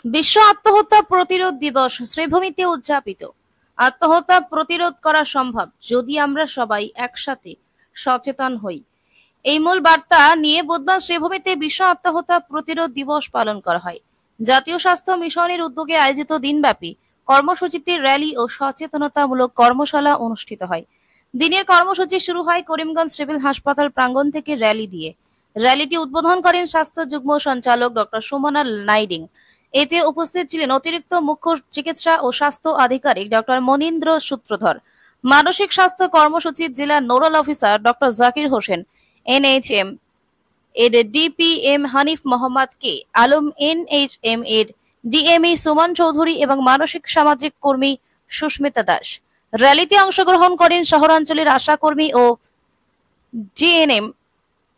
বিশ্ব আত্মহত্যা প্রতিরোধ দিবস শ্রীভূমিতে উদযাপিত। আত্মহত্যা প্রতিরোধ করা সম্ভব যদি আমরা সবাই একসাথে সচেতন হই। এই মূল বার্তা নিয়ে বুধবার শ্রীভূমিতে বিশ্ব আত্মহত্যা প্রতিরোধ দিবস পালন করা হয়। জাতীয় স্বাস্থ্য মিশনের উদ্যোগে আয়োজিত দিনব্যাপী কর্মসূচিতে র্যালি ও সচেতনতামূলক কর্মশালা অনুষ্ঠিত হয়। দিনের কর্মসূচি শুরু হয় করিমগঞ্জ সিভিল হাসপাতাল প্রাঙ্গণ থেকে র্যালি দিয়ে। র্যালিটি উদ্বোধন করেন স্বাস্থ্য যুগ্ম সঞ্চালক ডক্টর সুমনা নাইডিং। এতে উপস্থিত ছিলেন অতিরিক্ত মুখ্য চিকিৎসা ও স্বাস্থ্য আধিকারিক ডক্টর মনীন্দ্র সূত্রধর, মানসিক স্বাস্থ্য কর্মসূচির জেলা nodal officer doctor Zakir Hossain, NHM এর ডিপিএম হানিফ মোহাম্মদ কে আলম, এনএইচএম এর ডিএমই সুমন চৌধুরী এবং মানসিক সামাজিক কর্মী সুস্মিতা দাস। র্যালিতে অংশগ্রহণ করেন শহরাঞ্চলের আশাকর্মী ও জিএনএম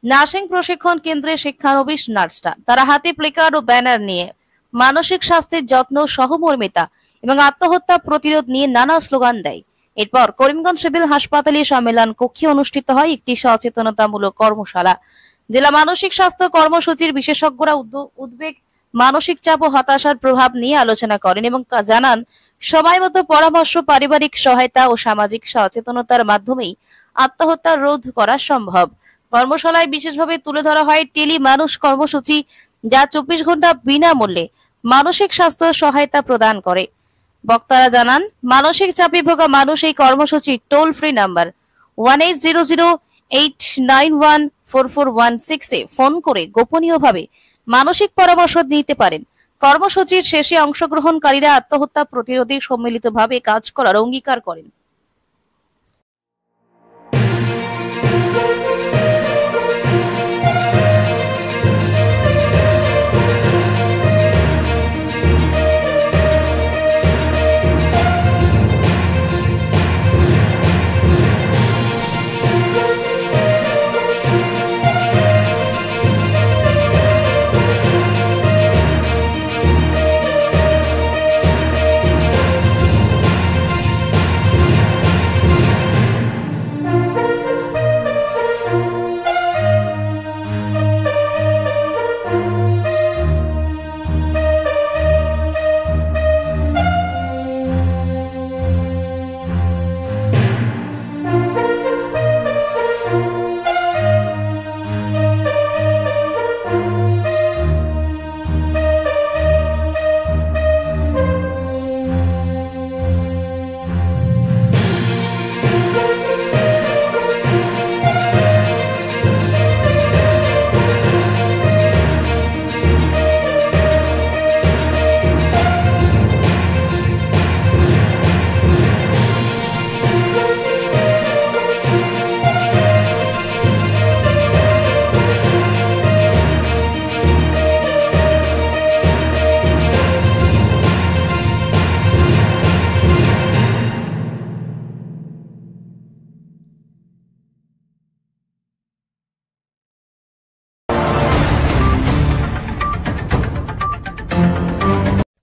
নার্সিং প্রশিক্ষণ কেন্দ্রের শিক্ষানবিশ নার্সরা। তারা হাতে প্লেকার্ড ও ব্যানার নিয়ে মানসিক স্বাস্থ্যের যত্ন, সহমর্মিতা এবং আত্মহত্যা প্রতিরোধ নিয়ে নানা স্লোগান দেয়। এরপর করিমগঞ্জ সিভিল হাসপাতালে সম্মেলন কক্ষে অনুষ্ঠিত হয় একটি সচেতনতামূলক কর্মশালা। জেলা মানসিক স্বাস্থ্য কর্মসূচির বিশেষজ্ঞরা উদ্বেগ, মানসিক চাপ ও হতাশার প্রভাব নিয়ে আলোচনা করেন এবং জানান সময় মতো পরামর্শ, পারিবারিক সহায়তা ও সামাজিক সচেতনতার মাধ্যমেই আত্মহত্যা রোধ করা সম্ভব। কর্মশালায় বিশেষভাবে তুলে ধরা হয় টেলি মানুষ কর্মসূচি, যা 24 ঘন্টা বিনামূল্যে মানসিক স্বাস্থ্য সহায়তা প্রদান করে। বক্তারা জানান, মানসিক চাপে ভোগা মানুষ এই কর্মসূচির টোল ফ্রি নাম্বার 1800-891-4416 এ ফোন করে গোপনীয়ভাবে মানসিক পরামর্শ নিতে পারেন। কর্মসূচির শেষে অংশগ্রহণকারীরা আত্মহত্যা প্রতিরোধে সম্মিলিতভাবে কাজ করার অঙ্গীকার করেন।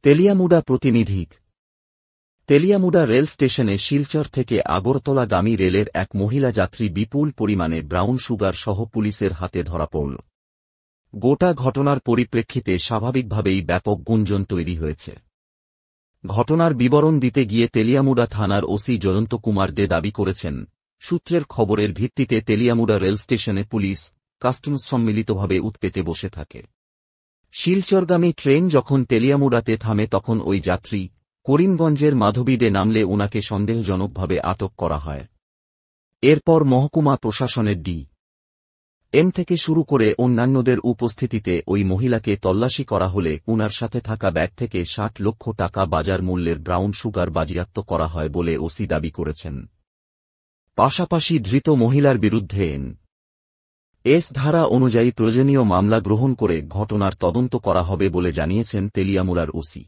তেলিয়ামুড়া প্রতিনিধি। তেলিয়ামুড়া রেল স্টেশনে শিলচর থেকে আগরতলাগামী রেলের এক মহিলা যাত্রী বিপুল পরিমাণে ব্রাউন সুগার সহ পুলিশের হাতে ধরা পড়ল। গোটা ঘটনার পরিপ্রেক্ষিতে স্বাভাবিকভাবেই ব্যাপক গুঞ্জন তৈরি হয়েছে। ঘটনার বিবরণ দিতে গিয়ে তেলিয়ামুড়া থানার ওসি জয়ন্ত কুমার দে দাবি করেছেন, সূত্রের খবরের ভিত্তিতে তেলিয়ামুড়া রেল স্টেশনে পুলিশ, কাস্টমস সম্মিলিতভাবে উৎপেতে বসে থাকে। শিলচরগামী ট্রেন যখন তেলিয়ামুড়াতে থামে তখন ওই যাত্রী করিমগঞ্জের মাধবীদে নামলে উনাকে সন্দেহজনকভাবে আটক করা হয়। এরপর মহকুমা প্রশাসনের ডি.এম থেকে শুরু করে অন্যান্যদের উপস্থিতিতে ওই মহিলাকে তল্লাশি করা হলে উনার সাথে থাকা ব্যাগ থেকে 60 লক্ষ টাকা বাজার মূল্যের ব্রাউন সুগার বাজেয়াপ্ত করা হয় বলে ওসি দাবি করেছেন। পাশাপাশি ধৃত মহিলার বিরুদ্ধে এস ধারা অনুযায়ী প্রয়োজনীয় মামলা গ্রহণ করে ঘটনার তদন্ত করা হবে বলে জানিয়েছেন তেলিয়ামুড়ার ওসি।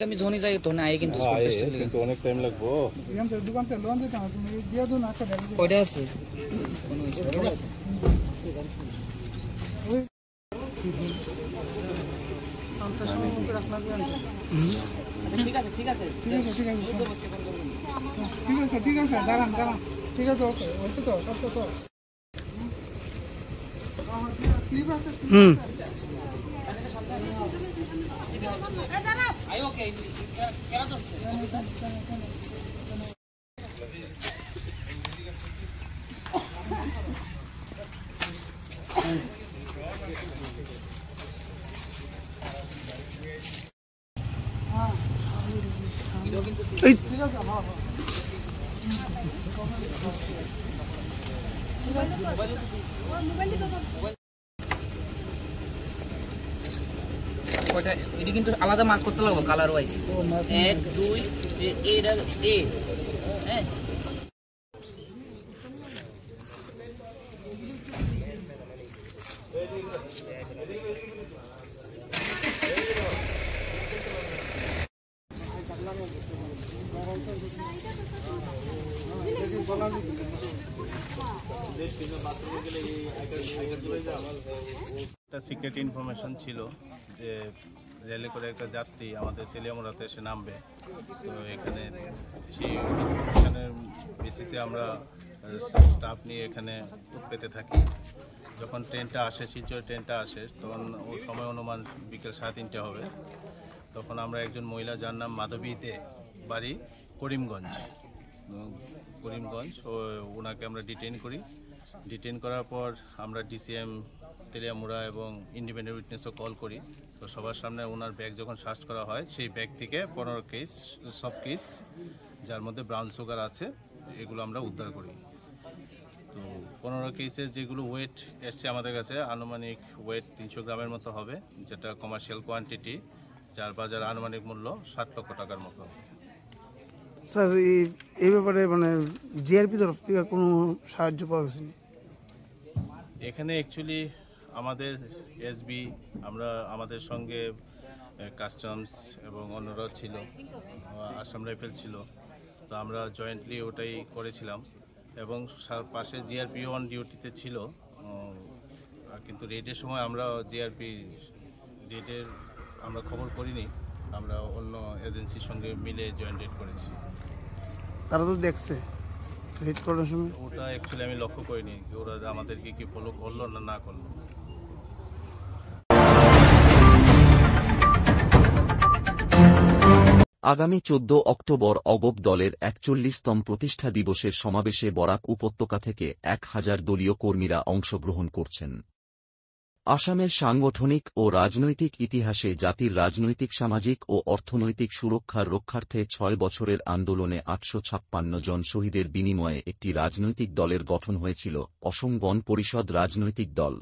আমি ধনী যাই তো না কিন্তু কিন্তু অনেক টাইম লাগবো। দোকান থেকে লোন দিতাম, তুমি দিয়ে দিও না। কয়টা আছে? ঠিক আছে ঠিক আছে ঠিক আছে ঠিক আছে ঠিক আছে ঠিক আছে, দাঁড়ান দাঁড়ান, ঠিক আছে, ওকে হয়েছে তো, সব তো ক্লিপ আছে। কয়টা এটা কিন্তু আলাদা মার্ক করতে লাগবে কালার ওয়াইজ। 1 2 এটা এ হ্যাঁ একটা সিক্রেট ইনফরমেশন ছিল যে রেলে করে একটা যাত্রী আমাদের তেলিয়ামুড়াতে এসে নামবে। তো এখানে সেই ইনফরমেশনের বেসিসে আমরা স্টাফ নিয়ে এখানে পেতে থাকি। যখন ট্রেনটা আসে, শিলচর ট্রেনটা আসে, তখন ওই সময় অনুমান বিকেল 3:30 হবে। তখন আমরা একজন মহিলা, যার নাম মাধবী দে, বাড়ি করিমগঞ্জ, ওনাকে আমরা ডিটেইন করি। ডিটেইন করার পর আমরা ডিসিএম তেলিয়ামুড়া এবং ইন্ডিপেন্ডেন্ট উইটনেসও কল করি। তো সবার সামনে ওনার ব্যাগ যখন সার্চ করা হয়, সেই ব্যাগ থেকে 15 কেস সব কেস, যার মধ্যে ব্রাউন সুগার আছে, এগুলো আমরা উদ্ধার করি। তো 15 কেসের যেগুলো ওয়েট এসছে আমাদের কাছে, আনুমানিক ওয়েট 300 গ্রামের মতো হবে, যেটা কমার্শিয়াল কোয়ান্টিটি, যার বাজার আনুমানিক মূল্য 60 লক্ষ টাকার মতো। স্যার, এই ব্যাপারে মানে জিআরপি তরফ থেকে কোনো সাহায্য পাওয়া গেছে? এখানে অ্যাকচুয়ালি আমাদের এসবি, আমাদের সঙ্গে কাস্টমস এবং অন্যরা ছিল, আসাম রাইফেল ছিল। তো আমরা জয়েন্টলি ওটাই করেছিলাম এবং পাশে জিআরপিও অন ডিউটিতে ছিল। কিন্তু রেডের সময় আমরা জিআরপি রেডের আমরা খবর করিনি, আমরা অন্য এজেন্সির সঙ্গে মিলে জয়েন্ট রেড করেছি। তারা তো দেখছে রেড করার সময়? ওটা অ্যাকচুয়ালি আমি লক্ষ্য করিনি ওরা আমাদেরকে কি ফলো করলো না করলো। আগামী 14 অক্টোবর অগপ দলের 41তম প্রতিষ্ঠা দিবসের সমাবেশে বরাক উপত্যকা থেকে 1000 দলীয় কর্মীরা অংশগ্রহণ করছেন। আসামের সাংগঠনিক ও রাজনৈতিক ইতিহাসে জাতির রাজনৈতিক, সামাজিক ও অর্থনৈতিক সুরক্ষার রক্ষার্থে 6 বছরের আন্দোলনে 856 জন শহীদের বিনিময়ে একটি রাজনৈতিক দলের গঠন হয়েছিল অসম গণ পরিষদ রাজনৈতিক দল।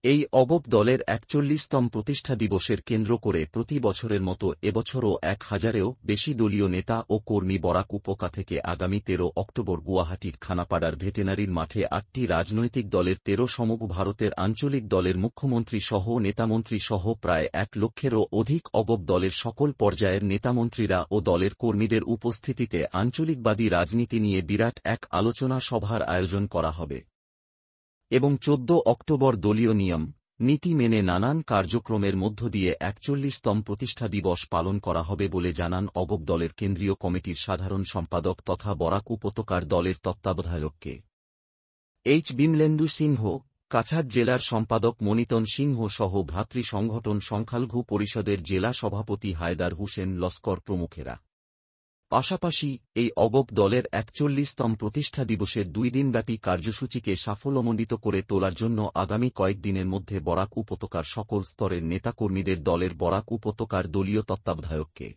এই অগপ দলের 41তম প্রতিষ্ঠা দিবসের কেন্দ্র করে প্রতি বছরের মতো এবছরও 1000-এরও বেশি দলীয় নেতা ও কর্মী বরাক উপত্যকা থেকে আগামী 13 অক্টোবর গুয়াহাটির খানাপাড়ার ভেটেনারির মাঠে 8টি রাজনৈতিক দলের 13 সমগ্র ভারতের আঞ্চলিক দলের মুখ্যমন্ত্রী সহ নেতামন্ত্রী সহ প্রায় 1 লক্ষেরও অধিক অগপ দলের সকল পর্যায়ের নেতামন্ত্রীরা ও দলের কর্মীদের উপস্থিতিতে আঞ্চলিকবাদী রাজনীতি নিয়ে বিরাট এক আলোচনা সভার আয়োজন করা হবে এবং 14 অক্টোবর দলীয় নিয়ম নীতি মেনে নানান কার্যক্রমের মধ্য দিয়ে 41তম প্রতিষ্ঠা দিবস পালন করা হবে বলে জানান অগপ দলের কেন্দ্রীয় কমিটির সাধারণ সম্পাদক তথা বরাক উপত্যকার দলের তত্ত্বাবধায়ক কে এইচ বিমলেন্দু সিংহ, কাছাড় জেলার সম্পাদক মনিতন সিংহ সহ ভ্রাতৃ সংগঠন সংখ্যালঘু পরিষদের জেলা সভাপতি হায়দার হুসেন লস্কর প্রমুখেরা। পাশাপাশি এই অগপ দলের 41তম প্রতিষ্ঠা দিবসের 2 দিনব্যাপী কার্যসূচিকে সাফল্যমণ্ডিত করে তোলার জন্য আগামী কয়েকদিনের মধ্যে বরাক উপত্যকার সকল স্তরের নেতাকর্মীদের দলের বরাক উপত্যকার দলীয় তত্ত্বাবধায়ক কে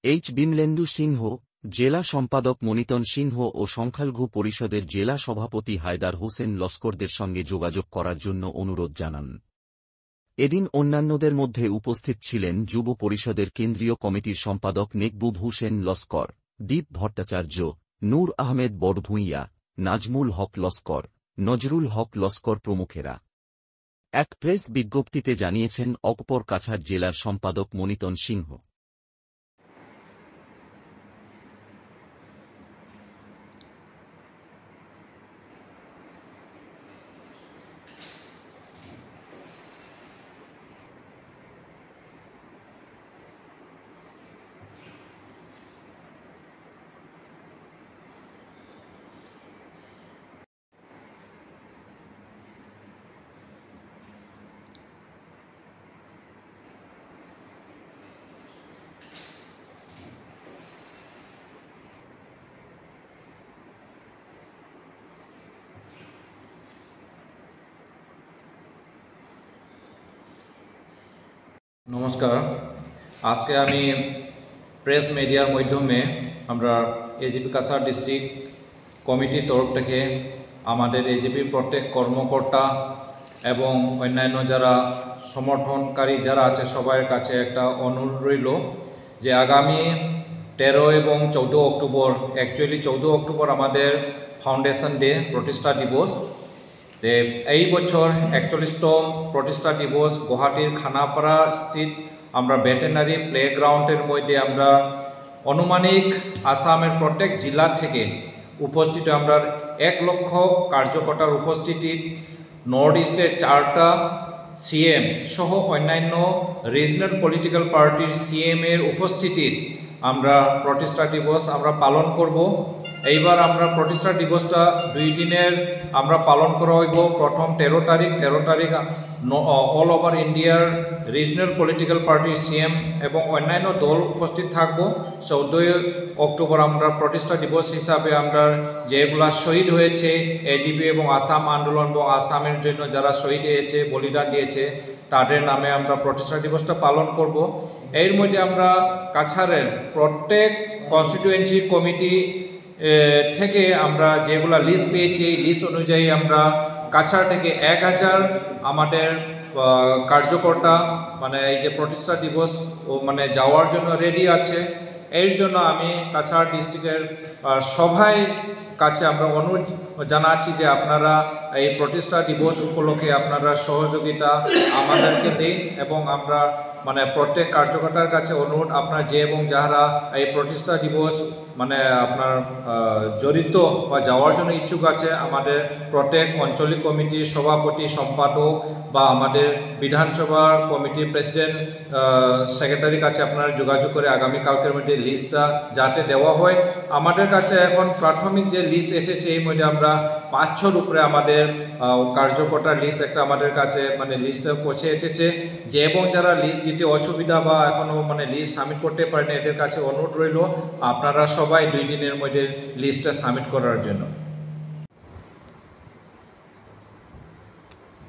এইচ বিমলেন্দু সিংহ, জেলা সম্পাদক মনিতন সিংহ ও সংখ্যালঘু পরিষদের জেলা সভাপতি হায়দার হোসেন লস্করদের সঙ্গে যোগাযোগ করার জন্য অনুরোধ জানান। এদিন অন্যান্যদের মধ্যে উপস্থিত ছিলেন যুব পরিষদের কেন্দ্রীয় কমিটির সম্পাদক নেকবুব হুসেন লস্কর, দীপ ভট্টাচার্য, নূর আহমেদ বড়ভূঁইয়া, নাজমুল হক লস্কর, নজরুল হক লস্কর প্রমুখেরা। এক প্রেস বিজ্ঞপ্তিতে জানিয়েছেন অপর কাছাড় জেলার সম্পাদক মনিতন সিংহ। নমস্কার, আজকে আমি প্রেস মিডিয়ার মাধ্যমে আমরা এজিপি কাছাড় ডিস্ট্রিক্ট কমিটির তরফ থেকে আমাদের এজিপির প্রত্যেক কর্মকর্তা এবং অন্যান্য যারা সমর্থনকারী যারা আছে সবার কাছে একটা অনুরোধ রইল যে আগামী 13 এবং 14 অক্টোবর, অ্যাকচুয়ালি 14 অক্টোবর আমাদের ফাউন্ডেশন ডে, প্রতিষ্ঠা দিবস। এই বছর 41তম প্রতিষ্ঠা দিবস গুয়াহাটির খানাপাড়া স্থিত আমরা ভেটেনারি প্লেগ্রাউন্ডের মধ্যে আমরা অনুমানিক আসামের প্রত্যেক জেলা থেকে উপস্থিত আমরা 1 লক্ষ কার্যকর্তার উপস্থিতি, নর্থ ইস্টের 4টা সিএম সহ অন্যান্য রিজনাল পলিটিক্যাল পার্টির সিএম এর উপস্থিতির আমরা প্রতিষ্ঠা দিবস আমরা পালন করব। এইবার আমরা প্রতিষ্ঠা দিবসটা 2 দিনের আমরা পালন করা হইব। প্রথম 13 তারিখ অল ওভার ইন্ডিয়ার রিজনাল পলিটিক্যাল পার্টির সিএম এবং অন্যান্য দল উপস্থিত থাকব। 14 অক্টোবর আমরা প্রতিষ্ঠা দিবস হিসাবে আমরা যেগুলা শহীদ হয়েছে এজিপি এবং আসাম আন্দোলন এবং আসামের জন্য যারা শহীদ হয়েছে, বলিদান দিয়েছে, তাদের নামে আমরা প্রতিষ্ঠা দিবসটা পালন করব। এর মধ্যে আমরা কাছাড়ের প্রত্যেক কনস্টিটিউয়েন্সি কমিটি থেকে আমরা যেগুলা লিস্ট পেয়েছি এই লিস্ট অনুযায়ী আমরা কাছাড় থেকে 1000 আমাদের কার্যকর্তা মানে এই যে প্রতিষ্ঠা দিবস মানে যাওয়ার জন্য রেডি আছে। এর জন্য আমি কাছাড় ডিস্ট্রিক্টের সবাই কাছে আমরা অনুরোধ জানাচ্ছি যে আপনারা এই প্রতিষ্ঠা দিবস উপলক্ষে আপনারা সহযোগিতা আমাদেরকে দিন এবং আমরা মানে প্রত্যেক কার্যকর্তার কাছে অনুরোধ আপনারা যে এবং যারা এই প্রতিষ্ঠা দিবস মানে আপনার জড়িত বা যাওয়ার জন্য ইচ্ছুক আছে আমাদের প্রত্যেক আঞ্চলিক কমিটির সভাপতি, সম্পাদক বা আমাদের বিধানসভার কমিটির প্রেসিডেন্ট, সেক্রেটারির কাছে আপনারা যোগাযোগ করে আগামীকালকের মধ্যে লিস্টটা যাতে দেওয়া হয়। আমাদের কাছে এখন প্রাথমিক যে লিস্ট এসেছে এই মধ্যে আমরা 500 উপরে আমাদের কার্যকর্তার লিস্ট একটা আমাদের কাছে মানে লিস্টটা পৌঁছে এসেছে। যে এবং যারা লিস্ট দিতে অসুবিধা বা এখনও মানে লিস্ট সাবমিট করতে পারেন এদের কাছে অনুরোধ রইল আপনারা সবাই 2 দিনের মধ্যে লিস্টটা সাবমিট করার জন্য।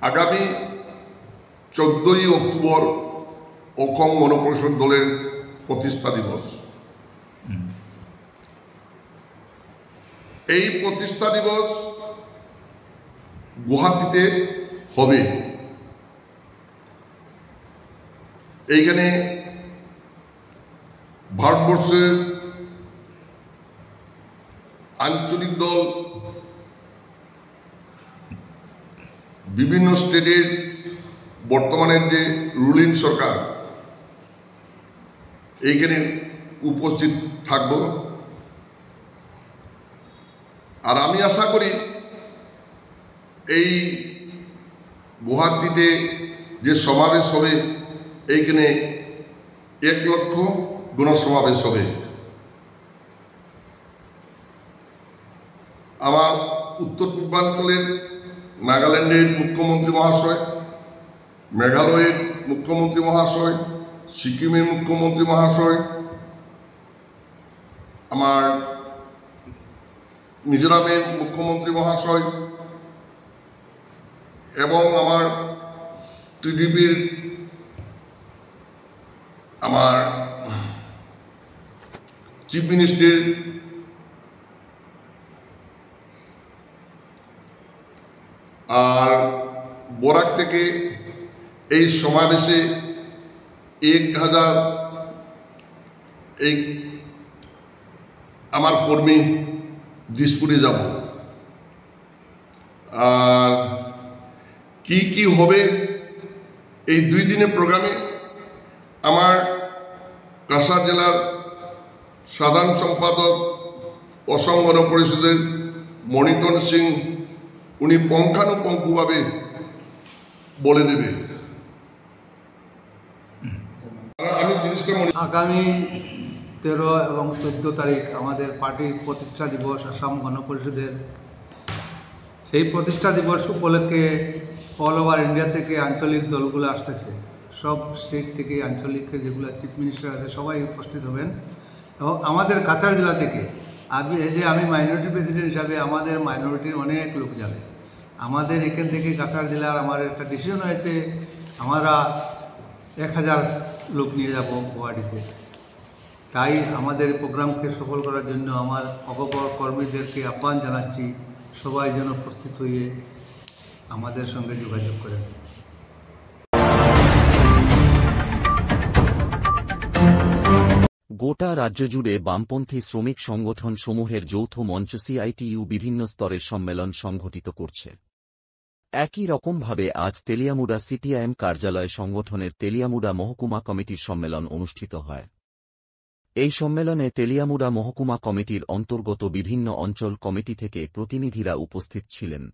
আগামী 14ই অক্টোবর অসম গণপরিষদ দলের প্রতিষ্ঠা দিবস। এই প্রতিষ্ঠা দিবস গুয়াহাটিতে হবে। এইখানে ভারতবর্ষের আঞ্চলিক দল, বিভিন্ন স্টেটের বর্তমানের যে রুলিং সরকার এইখানে উপস্থিত থাকব। আর আমি আশা করি এই গুয়াহাটিতে যে সমাবেশ হবে এইখানে 1 লক্ষ গণসমাবেশ হবে। আমার উত্তর পূর্বাঞ্চলের নাগাল্যান্ডের মুখ্যমন্ত্রী মহাশয়, মেঘালয়ের মুখ্যমন্ত্রী মহাশয়, সিকিমের মুখ্যমন্ত্রী মহাশয়, আমার মিজোরামের মুখ্যমন্ত্রী মহাশয় এবং আমার টিডিপির আমার চিফ মিনিস্টার আর বরাক থেকে এই সমাবেশে 1000 এই আমার কর্মী দিসপুরে যাব। আর কি হবে এই 2 দিনের প্রোগ্রামে আমার কাছাড় জেলার সাধারণ সম্পাদক অসম গণ পরিষদের মণিতন সিং উনি পুঙ্খানুপুঙ্খভাবে বলে দেবে। আমি জিনিসটা আগামী 13 এবং 14 তারিখ আমাদের পার্টির প্রতিষ্ঠা দিবস আসাম গণ পরিষদের। সেই প্রতিষ্ঠা দিবস উপলক্ষে অল ওভার ইন্ডিয়া থেকে আঞ্চলিক দলগুলো আসতেছে, সব স্টেট থেকে আঞ্চলিকের যেগুলো চিফ মিনিস্টার আছে সবাই উপস্থিত হবেন। এবং আমাদের কাছাড় জেলা থেকে আমি মাইনরিটি প্রেসিডেন্ট হিসাবে আমাদের মাইনরিটির অনেক লোক যাবে। আমাদের এখান থেকে কাছাড় জেলার আমার একটা ডিসিশন হয়েছে, আমরা 1000 লোক নিয়ে যাব গুয়াহাটিতে। তাই আমাদের প্রোগ্রামকে সফল করার জন্য আমার অগপর কর্মীদেরকে আহ্বান জানাচ্ছি, সবাই যেন প্রস্তুত হয়ে আমাদের সঙ্গে যোগাযোগ করেন। গোটা রাজ্য জুড়ে বামপন্থী শ্রমিক সংগঠন সমূহের যৌথ মঞ্চ সিআইটিইউ বিভিন্ন স্তরের সম্মেলন সংঘটিত করছে। একই রকমভাবে আজ তেলিয়ামুড়া সিপিআইএম কার্যালয় সংগঠনের তেলিয়ামুড়া মহকুমা কমিটির সম্মেলন অনুষ্ঠিত হয়। এই সম্মেলনে তেলিয়ামুড়া মহকুমা কমিটির অন্তর্গত বিভিন্ন অঞ্চল কমিটি থেকে প্রতিনিধিরা উপস্থিত ছিলেন।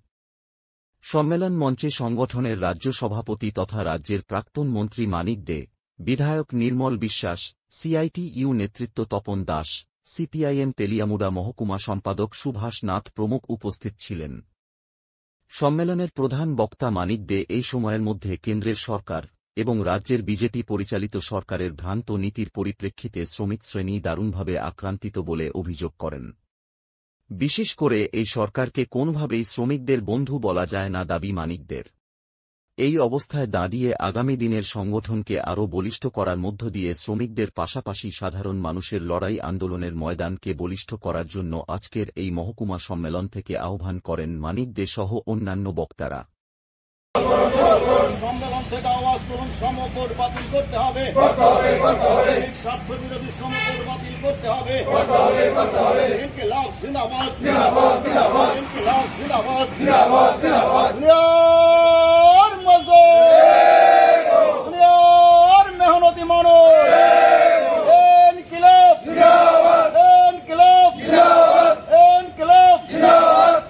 সম্মেলন মঞ্চে সংগঠনের রাজ্য সভাপতি তথা রাজ্যের প্রাক্তন মন্ত্রী মানিক দে, বিধায়ক নির্মল বিশ্বাস, সিআইটিইউ নেতৃত্ব তপন দাস, সিপিআইএম তেলিয়ামুড়া মহকুমা সম্পাদক সুভাষ নাথ প্রমুখ উপস্থিত ছিলেন। সম্মেলনের প্রধান বক্তা মানিক দে এই সময়ের মধ্যে কেন্দ্রের সরকার এবং রাজ্যের বিজেপি পরিচালিত সরকারের ভ্রান্ত নীতির পরিপ্রেক্ষিতে শ্রমিক শ্রেণী দারুণভাবে আক্রান্তিত বলে অভিযোগ করেন। বিশেষ করে এই সরকারকে কোনোভাবেই শ্রমিকদের বন্ধু বলা যায় না দাবি মানিকদের। এই অবস্থায় দাঁড়িয়ে আগামী দিনের সংগঠনকে আরও বলিষ্ঠ করার মধ্য দিয়ে শ্রমিকদের পাশাপাশি সাধারণ মানুষের লড়াই আন্দোলনের ময়দানকে বলিষ্ঠ করার জন্য আজকের এই মহকুমা সম্মেলন থেকে আহ্বান করেন মানিক দে সহ অন্যান্য বক্তারা। সম্মেলন থেকে আওয়াজ তুলুন, শ্রমকোড বাতিল করতে হবে, স্বার্থ বিরোধী শ্রমকোড বাতিল করতে হবে। ইনকিলাব জিন্দাবাদ, ইনকিলাব জিন্দাবাদ। দুনিয়ার মজদুর, দুনিয়ার মেহনতি মানুষ, ইনকিলাব জিন্দাবাদ, ইনকিলাব জিন্দাবাদ, ইনকিলাব জিন্দাবাদ।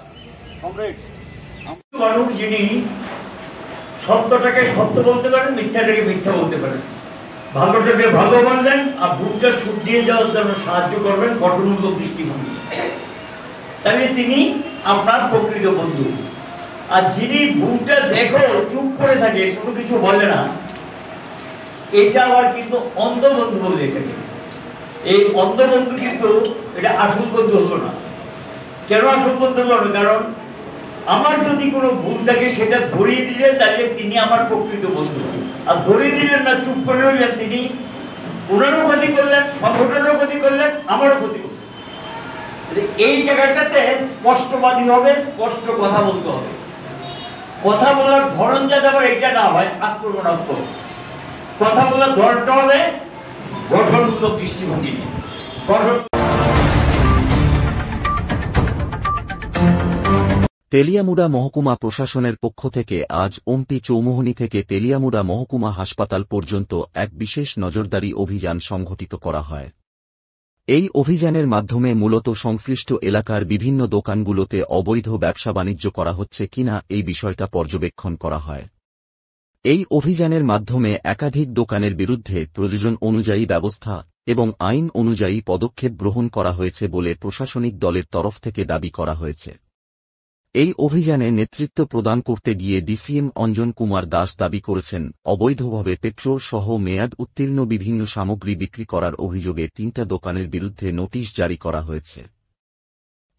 কমরেডস, মানুষ যিনি সত্যটাকে সত্য বলতে পারেন, মিথ্যাটাকে মিথ্যা বলতে পারেন, ভালোটাকে ভালো মানবেন আর ভুলটা শুধরিয়ে যাওয়ার জন্য সাহায্য করবেন গঠনমূলক দৃষ্টিভঙ্গি, তাহলে তিনি আপনার প্রকৃত বন্ধু। আর যিনি ভুলটা দেখো চুপ করে থাকে, কোনো কিছু বলে না, এটা আবার কিন্তু অন্ধ বন্ধু বলে এখানে। এই অন্ধ বন্ধু কিন্তু এটা আসল বন্ধু হলো না। কেন আসল বন্ধু হলো না? কারণ আমার যদি কোনো ভুল থাকে সেটা ধরিয়ে দিলে তাহলে তিনি আমার প্রকৃত বন্ধু, আর ধরিয়ে দিলেন না, চুপ করে রইলেন, তিনি ওনারও ক্ষতি করলেন, সংগঠনেরও ক্ষতি করলেন, আমারও ক্ষতি করলেন। এই জায়গাটাতে স্পষ্টবাদী হবে, স্পষ্ট কথা বলতে হবে। কথা বলার ধরন যাতে আবার এটা না হয় আক্রমণাত্মক, কথা বলার ধরনটা হবে গঠনমূলক দৃষ্টিভঙ্গি। তেলিয়ামুড়া মহকুমা প্রশাসনের পক্ষ থেকে আজ ওমপি চৌমুহনী থেকে তেলিয়ামুড়া মহকুমা হাসপাতাল পর্যন্ত এক বিশেষ নজরদারি অভিযান সংঘটিত করা হয়। এই অভিযানের মাধ্যমে মূলত সংশ্লিষ্ট এলাকার বিভিন্ন দোকানগুলোতে অবৈধ ব্যবসা বাণিজ্য করা হচ্ছে কিনা এই বিষয়টা পর্যবেক্ষণ করা হয়। এই অভিযানের মাধ্যমে একাধিক দোকানের বিরুদ্ধে প্রয়োজন অনুযায়ী ব্যবস্থা এবং আইন অনুযায়ী পদক্ষেপ গ্রহণ করা হয়েছে বলে প্রশাসনিক দলের তরফ থেকে দাবি করা হয়েছে। এই অভিযানে নেতৃত্ব প্রদান করতে গিয়ে ডিসিএম অঞ্জন কুমার দাস দাবি করেছেন, অবৈধভাবে পেট্রোল সহ মেয়াদ উত্তীর্ণ বিভিন্ন সামগ্রী বিক্রি করার অভিযোগে 3টা দোকানের বিরুদ্ধে নোটিশ জারি করা হয়েছে।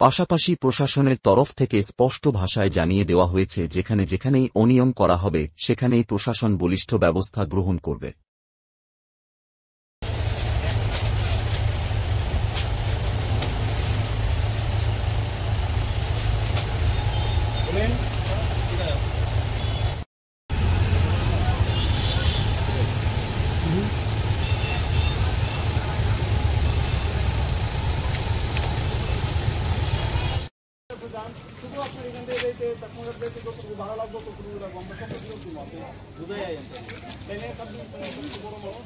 পাশাপাশি প্রশাসনের তরফ থেকে স্পষ্ট ভাষায় জানিয়ে দেওয়া হয়েছে, যেখানে যেখানেই অনিয়ম করা হবে সেখানেই প্রশাসন বলিষ্ঠ ব্যবস্থা গ্রহণ করবে। কাছে যান, শুধু আপনার এখান থেকে যেতে চাকমাঘাট যেতে যতটুকু ভাড়া লাগবে ততটুকু লাগবে, আমরা সব কিছু দিব, আপনি বুঝাই আইন ট্রেনে বড় মানুষ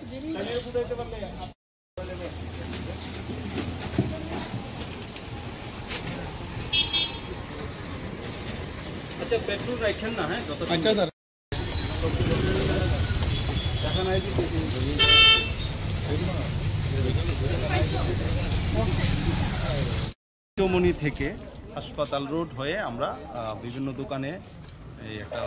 ট্রেনে বুঝাইতে পারলে আচ্ছা পেট্রোল রাখেন না, হ্যাঁ যত আচ্ছা স্যার দেখা নাই চৌমনি থেকে হাসপাতাল রোড হয়ে আমরা বিভিন্ন দোকানে এই একটা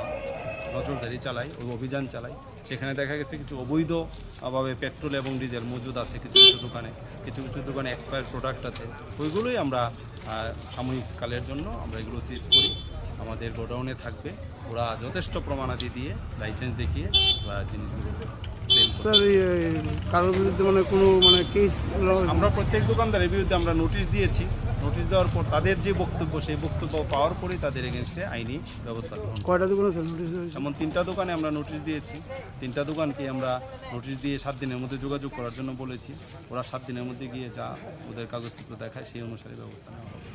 নজরদারি চালাই, ওই অভিযান চালাই। সেখানে দেখা গেছে কিছু অবৈধভাবে পেট্রোল এবং ডিজেল মজুদ আছে কিছু কিছু দোকানে, কিছু কিছু দোকানে এক্সপায়ার্ড প্রোডাক্ট আছে। ওইগুলোই আমরা সাময়িক কালের জন্য আমরা এগুলো সিজ করি, আমাদের গোডাউনে থাকবে। ওরা যথেষ্ট প্রমাণাদি দিয়ে লাইসেন্স দেখিয়ে ওরা জিনিসগুলো স্যার কারোর বিরুদ্ধে মানে কোনো মানে কেস আমরা প্রত্যেক দোকানদারের বিরুদ্ধে আমরা নোটিশ দিয়েছি। নোটিশ দেওয়ার পর তাদের যে বক্তব্য সেই বক্তব্য পাওয়ার পরেই তাদের এগেনস্টে আইনি ব্যবস্থা গ্রহণ। কয়টা দোকানে স্যার নোটিশ দিয়েছে? এমন 3টা দোকানে আমরা নোটিশ দিয়েছি। 3টা দোকানকে আমরা নোটিশ দিয়ে 7 দিনের মধ্যে যোগাযোগ করার জন্য বলেছি। ওরা 7 দিনের মধ্যে গিয়ে যা ওদের কাগজপত্র দেখায় সেই অনুসারে ব্যবস্থা নেওয়া হবে।